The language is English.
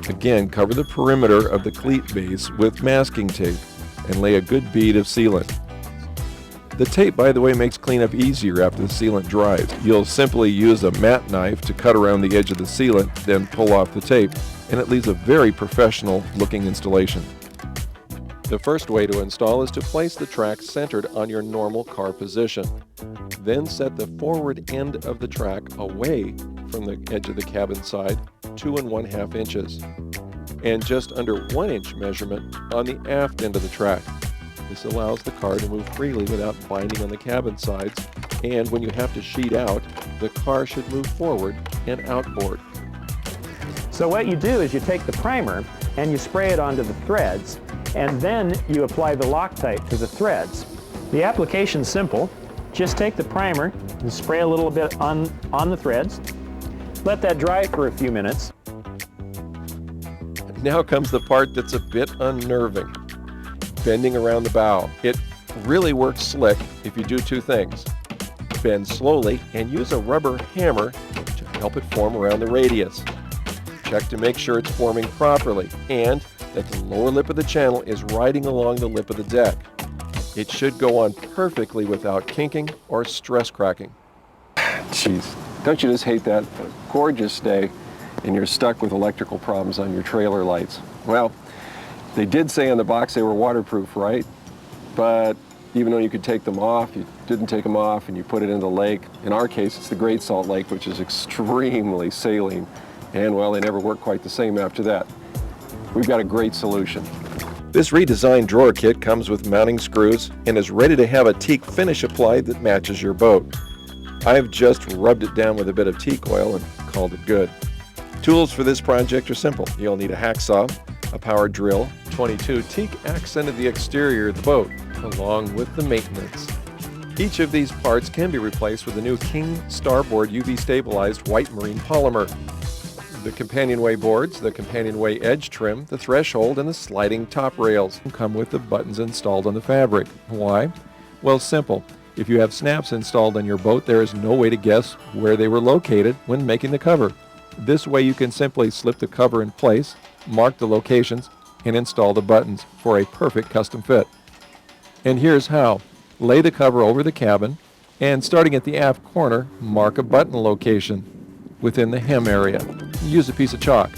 Again, cover the perimeter of the cleat base with masking tape and lay a good bead of sealant. The tape, by the way, makes cleanup easier after the sealant dries. You'll simply use a mat knife to cut around the edge of the sealant, then pull off the tape, and it leaves a very professional looking installation. The first way to install is to place the track centered on your normal car position. Then set the forward end of the track away from the edge of the cabin side 2 1/2 inches and just under 1 inch measurement on the aft end of the track. This allows the car to move freely without binding on the cabin sides, and when you have to sheet out, the car should move forward and outboard. So what you do is you take the primer and you spray it onto the threads, and then you apply the Loctite to the threads. The application's simple. Just take the primer and spray a little bit on the threads. Let that dry for a few minutes. Now comes the part that's a bit unnerving. Bending around the bow. It really works slick if you do two things. Bend slowly and use a rubber hammer to help it form around the radius. Check to make sure it's forming properly and that the lower lip of the channel is riding along the lip of the deck. It should go on perfectly without kinking or stress cracking. Jeez, don't you just hate that? A gorgeous day and you're stuck with electrical problems on your trailer lights. Well, they did say on the box they were waterproof, right? But even though you could take them off, you didn't take them off and you put it in the lake. In our case, it's the Great Salt Lake, which is extremely saline. And well, they never work quite the same after that. We've got a great solution. This redesigned drawer kit comes with mounting screws and is ready to have a teak finish applied that matches your boat. I've just rubbed it down with a bit of teak oil and called it good. Tools for this project are simple. You'll need a hacksaw, a power drill, 22 teak accented the exterior of the boat, along with the maintenance. Each of these parts can be replaced with the new King Starboard UV stabilized white marine polymer. The companionway boards, the companionway edge trim, the threshold, and the sliding top rails come with the buttons installed on the fabric. Why? Well, simple. If you have snaps installed on your boat, there is no way to guess where they were located when making the cover. This way you can simply slip the cover in place, mark the locations, and install the buttons for a perfect custom fit. And here's how. Lay the cover over the cabin, and starting at the aft corner, mark a button location within the hem area. Use a piece of chalk.